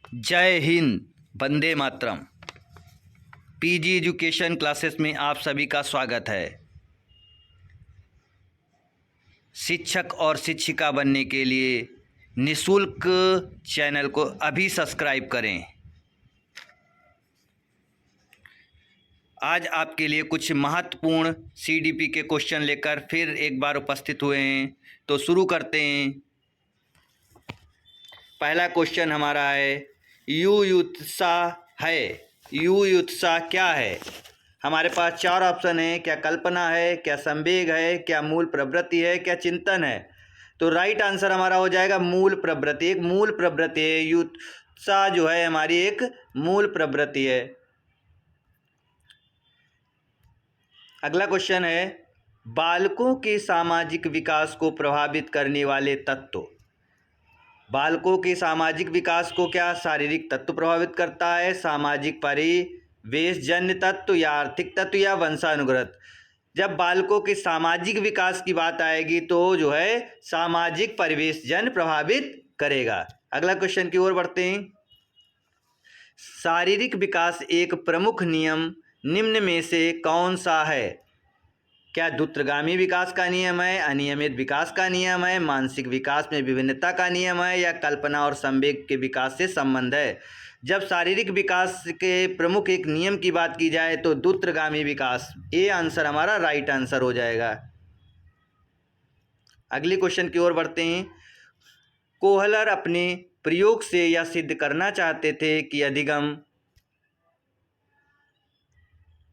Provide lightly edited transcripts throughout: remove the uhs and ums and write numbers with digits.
जय Hind, Vande Mataram. PG education classes में आप सभी का स्वागत है। शिक्षक और शिक्षिका बनने के लिए निःशुल्क चैनल को अभी सब्सक्राइब करें। आज आपके लिए कुछ महत्वपूर्ण सीडीपी के क्वेश्चन लेकर फिर एक बार उपस्थित हुए हैं, तो शुरू करते हैं। पहला क्वेश्चन हमारा है, युयुत्साह है। युयुत्साह क्या है? हमारे पास चार ऑप्शन है। क्या कल्पना है, क्या संवेग है, क्या मूल प्रवृत्ति है, क्या चिंतन है? तो राइट आंसर हमारा हो जाएगा मूल प्रवृत्ति। एक मूल प्रवृत्ति है। युत्साह जो है हमारी एक मूल प्रवृत्ति है। अगला क्वेश्चन है, बालकों के सामाजिक विकास को प्रभावित करने वाले तत्व। बालकों के सामाजिक विकास को क्या शारीरिक तत्व प्रभावित करता है, सामाजिक परिवेशजन्य तत्व, या आर्थिक तत्व, या वंशानुगत? जब बालकों के सामाजिक विकास की बात आएगी तो जो है सामाजिक परिवेशजन्य प्रभावित करेगा। अगला क्वेश्चन की ओर बढ़ते हैं। शारीरिक विकास एक प्रमुख नियम निम्न में से कौन सा है? क्या द्रुतगामी विकास का नियम है, अनियमित विकास का नियम है, मानसिक विकास में विभिन्नता का नियम है, या कल्पना और संवेग के विकास से संबंध है? जब शारीरिक विकास के प्रमुख एक नियम की बात की जाए तो द्रुतगामी विकास, ये आंसर हमारा राइट आंसर हो जाएगा। अगले क्वेश्चन की ओर बढ़ते हैं। कोहलर अपने प्रयोग से यह सिद्ध करना चाहते थे कि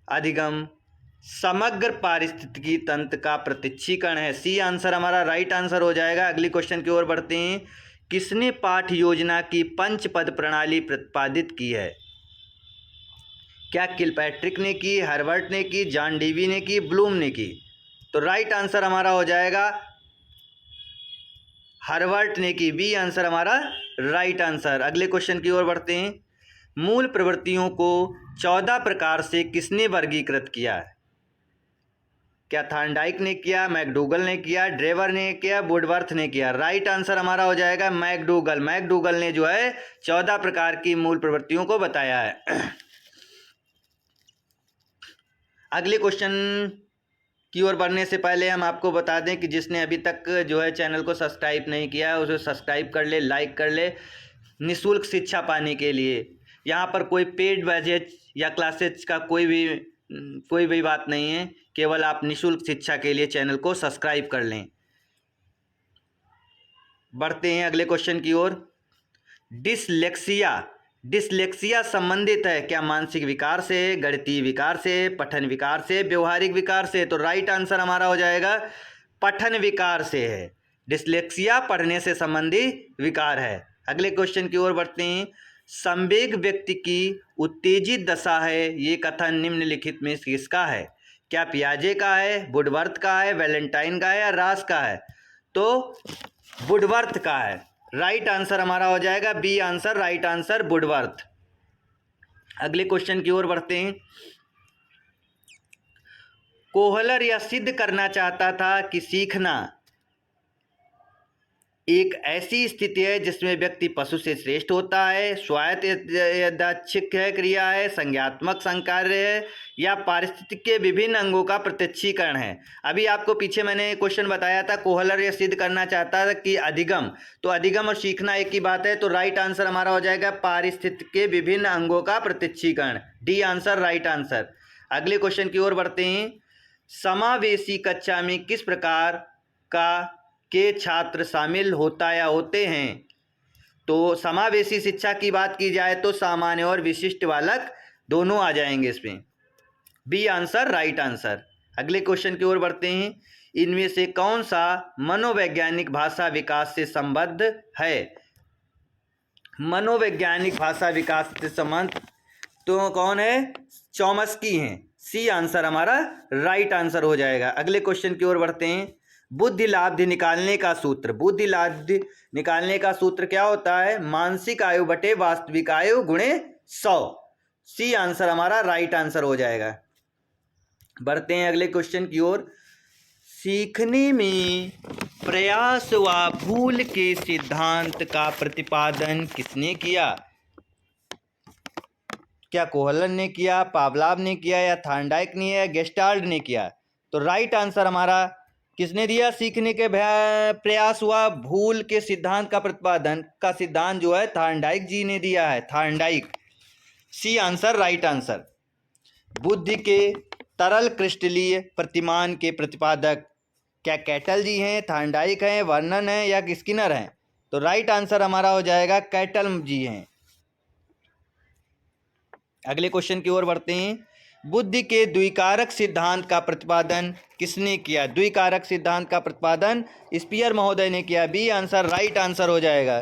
अधिगम समग्र पारिस्थितिकी तंत्र का प्रत्यक्षीकरण है। सी आंसर हमारा राइट आंसर हो जाएगा। अगली क्वेश्चन की ओर बढ़ते हैं। किसने पाठ योजना की पंचपद प्रणाली प्रतिपादित की है? क्या किलपैट्रिक ने की, हर्बर्ट ने की, जॉन डेवी ने की, ब्लूम ने की? तो राइट आंसर हमारा हो जाएगा हर्बर्ट ने की। बी आंसर हमारा राइट आंसर। अगले क्वेश्चन की ओर बढ़ते हैं। मूल प्रवृत्तियों को 14 प्रकार से किसने वर्गीकृत किया है? क्या थॉर्नडाइक ने किया, मैकडूगल ने किया, ड्रेवर ने किया, वुडवर्थ ने किया? राइट आंसर हमारा हो जाएगा मैकडूगल। मैकडूगल ने जो है 14 प्रकार की मूल प्रवृत्तियों को बताया है। अगले क्वेश्चन की ओर बढ़ने से पहले हम आपको बता दें कि जिसने अभी तक जो है चैनल को सब्सक्राइब नहीं किया है उसे सब्सक्राइब कर ले, लाइक कर ले, निःशुल्क शिक्षा पाने के लिए। यहाँ पर कोई पेड बैचेज या क्लासेज का कोई भी बात नहीं है, केवल आप निःशुल्क शिक्षा के लिए चैनल को सब्सक्राइब कर लें। बढ़ते हैं अगले क्वेश्चन की ओर। डिसलेक्सिया संबंधित है क्या मानसिक विकार से, गणितीय विकार से, पठन विकार से, व्यवहारिक विकार से? तो राइट आंसर हमारा हो जाएगा पठन विकार से है। डिसलेक्सिया पढ़ने से संबंधित विकार है। अगले क्वेश्चन की ओर बढ़ते हैं। संवेग व्यक्ति की उत्तेजित दशा है, ये कथन निम्नलिखित में किसका है? क्या पियाजे का है, वुडवर्थ का है, वैलेंटाइन का है, या रास का है? तो वुडवर्थ का है। राइट आंसर हमारा हो जाएगा B answer, right answer Woodworth. अगले क्वेश्चन की ओर बढ़ते हैं। कोहलर यह सिद्ध करना चाहता था कि सीखना एक ऐसी स्थिति है जिसमें व्यक्ति पशु से श्रेष्ठ होता है, स्वायत्त यादृच्छिक क्रिया है, संज्ञात्मक संकार्य है, या पारिस्थितिक के विभिन्न अंगों का प्रत्यक्षीकरण है। अभी आपको पीछे मैंने क्वेश्चन बताया था, कोहलर यह सिद्ध करना चाहता था कि अधिगम, तो अधिगम और सीखना एक ही बात है। तो राइट आंसर हमारा हो जाएगा पारिस्थितिक के विभिन्न अंगों का प्रत्यक्षीकरण। D answer right answer. अगले क्वेश्चन की ओर बढ़ते हैं। समावेशी कक्षा में किस प्रकार के छात्र शामिल होता या होते हैं? तो समावेशी शिक्षा की बात की जाए तो सामान्य और विशिष्ट बालक दोनों आ जाएंगे इसमें। B answer right answer. अगले क्वेश्चन की ओर बढ़ते हैं। इनमें से कौन सा मनोवैज्ञानिक भाषा विकास से संबद्ध है? मनोवैज्ञानिक भाषा विकास से संबंध तो कौन है? चॉम्स्की हैं। सी आंसर हमारा राइट आंसर हो जाएगा। अगले क्वेश्चन की ओर बढ़ते हैं। बुद्धि लाब्धि निकालने का सूत्र। बुद्धि लाब्धि निकालने का सूत्र क्या होता है? मानसिक आयु बटे वास्तविक आयु गुणे 100। सी आंसर हमारा राइट आंसर हो जाएगा। बढ़ते हैं अगले क्वेश्चन की ओर। सीखने में प्रयास व भूल के सिद्धांत का प्रतिपादन किसने किया? क्या कोहलर ने किया, पावलाव ने किया, या थार्नडाइक ने, या गेस्टाल्ट ने किया? तो राइट आंसर हमारा किसने दिया? सीखने के प्रयास हुआ भूल के सिद्धांत का प्रतिपादन का सिद्धांत जो है थार्नडाइक जी ने दिया है, Thorndike. C answer right answer. बुद्धि के तरल क्रिस्टलीय प्रतिमान के प्रतिपादक क्या कैटल जी हैं, थार्नडाइक हैं, वर्नन हैं, या स्किनर हैं? तो राइट आंसर हमारा हो जाएगा कैटल जी हैं। अगले क्वेश्चन की ओर बढ़ते हैं। बुद्धि के द्विकारक सिद्धांत का प्रतिपादन किसने किया? द्विकारक सिद्धांत का प्रतिपादन स्पीयर महोदय ने किया। बी आंसर राइट आंसर हो जाएगा।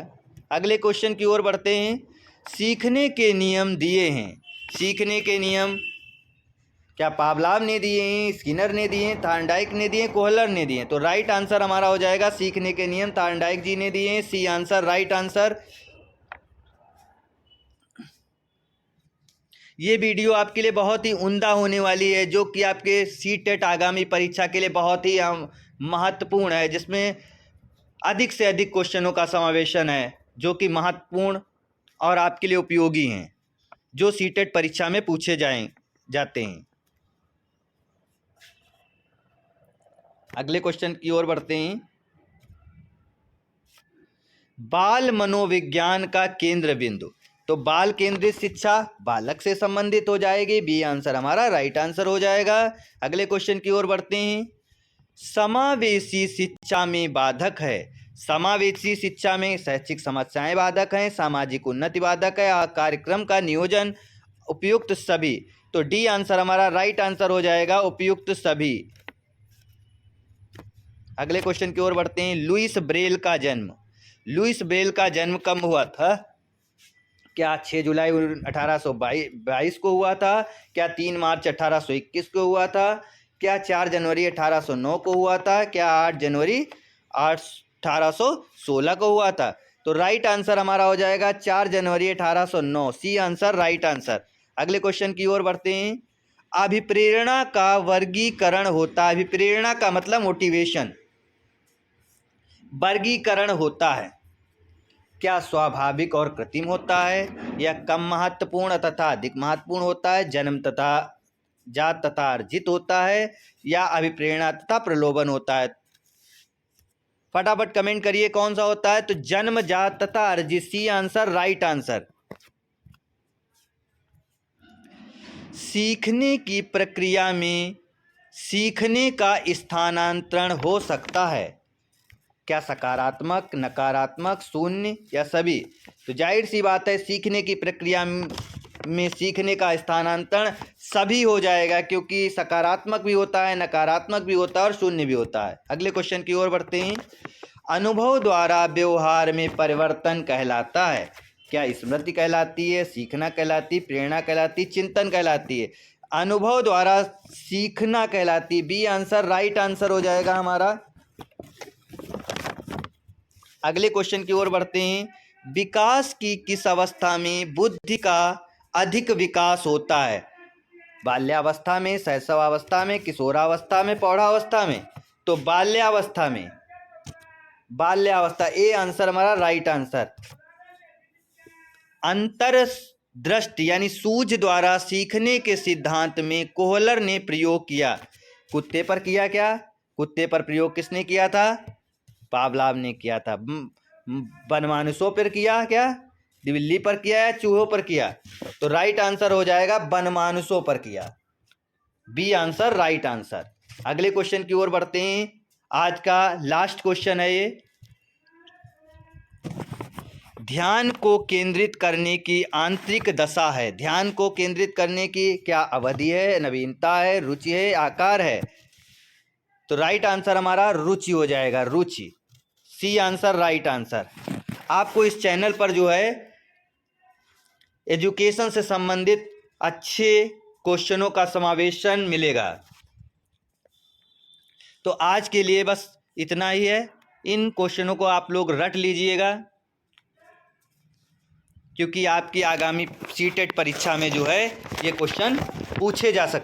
अगले क्वेश्चन की ओर बढ़ते हैं। सीखने के नियम दिए हैं। सीखने के नियम क्या पावलाव ने दिए हैं, स्किनर ने दिए हैं, थार्नडाइक ने दिए हैं, कोहलर ने दिए हैं? तो राइट आंसर हमारा हो जाएगा सीखने के नियम थार्नडाइक जी ने दिए हैं। C answer right answer. ये वीडियो आपके लिए बहुत ही उम्दा होने वाली है, जो कि आपके सीटेट आगामी परीक्षा के लिए बहुत ही महत्वपूर्ण है, जिसमें अधिक से अधिक क्वेश्चनों का समावेशन है जो कि महत्वपूर्ण और आपके लिए उपयोगी हैं, जो सीटेट परीक्षा में पूछे जाते हैं। अगले क्वेश्चन की ओर बढ़ते हैं। बाल मनोविज्ञान का केंद्र बिंदु। तो बाल केंद्रित शिक्षा बालक से संबंधित हो जाएगी। बी आंसर हमारा राइट आंसर हो जाएगा। अगले क्वेश्चन की ओर बढ़ते हैं। समावेशी शिक्षा में बाधक है। समावेशी शिक्षा में शैक्षिक समस्याएं बाधक हैं, सामाजिक उन्नति बाधक है, कार्यक्रम का नियोजन उपयुक्त सभी। तो डी आंसर हमारा राइट आंसर हो जाएगा, उपयुक्त सभी। अगले क्वेश्चन की ओर बढ़ते हैं। लुईस ब्रेल का जन्म। लुईस ब्रेल का जन्म कब हुआ था? क्या 6 जुलाई 1822 को हुआ था? क्या 3 मार्च 1821 को हुआ था? क्या 4 जनवरी 1809 को हुआ था? क्या 8 जनवरी 1816 को हुआ था? तो राइट आंसर हमारा हो जाएगा 4 जनवरी 1809। C answer right answer. अगले क्वेश्चन की ओर बढ़ते हैं। अभिप्रेरणा का वर्गीकरण होता है। अभिप्रेरणा का मतलब मोटिवेशन। वर्गीकरण होता है। क्या स्वाभाविक और कृत्रिम होता है, या कम महत्वपूर्ण तथा अधिक महत्वपूर्ण होता है, जन्म तथा जात तथा अर्जित होता है, या अभिप्रेरणा तथा प्रलोभन होता है? फटाफट कमेंट करिए कौन सा होता है। तो जन्म, जात तथा अर्जित। C answer right answer. सीखने की प्रक्रिया में सीखने का स्थानांतरण हो सकता है। क्या सकारात्मक, नकारात्मक, शून्य, या सभी? तो जाहिर सी बात है सीखने की प्रक्रिया में सीखने का स्थानांतरण सभी हो जाएगा, क्योंकि सकारात्मक भी होता है, नकारात्मक भी होता है और शून्य भी होता है। अगले क्वेश्चन की ओर बढ़ते हैं। अनुभव द्वारा व्यवहार में परिवर्तन कहलाता है। क्या स्मृति कहलाती है, सीखना कहलाती, प्रेरणा कहलाती, चिंतन कहलाती है? अनुभव द्वारा सीखना कहलाती। बी आंसर राइट आंसर हो जाएगा हमारा। अगले क्वेश्चन की ओर बढ़ते हैं। विकास की किस अवस्था में बुद्धि का अधिक विकास होता है? बाल्यावस्था में, शैशवावस्था में, किशोरावस्था में, प्रौढ़ावस्था में? तो बाल्यावस्था में। बाल्यावस्था। ए आंसर हमारा राइट आंसर। अंतर्दृष्टि यानी सूझ द्वारा सीखने के सिद्धांत में कोहलर ने प्रयोग किया। कुत्ते पर किया क्या? कुत्ते पर प्रयोग किसने किया था? पावलाव ने किया था। बनमानुषों पर किया क्या? बिल्ली पर किया या चूहों पर किया? तो राइट आंसर हो जाएगा बनमानुषों पर किया। B answer right answer. अगले क्वेश्चन की ओर बढ़ते हैं। आज का लास्ट क्वेश्चन है ये। ध्यान को केंद्रित करने की आंतरिक दशा है। ध्यान को केंद्रित करने की क्या अवधि है, नवीनता है, रुचि है, आकार है? तो राइट आंसर हमारा रुचि हो जाएगा, रुचि। C answer right answer. आपको इस चैनल पर जो है एजुकेशन से संबंधित अच्छे क्वेश्चनों का समावेशन मिलेगा। तो आज के लिए बस इतना ही है। इन क्वेश्चनों को आप लोग रट लीजिएगा, क्योंकि आपकी आगामी सीटेट परीक्षा में जो है ये क्वेश्चन पूछे जा सकते हैं।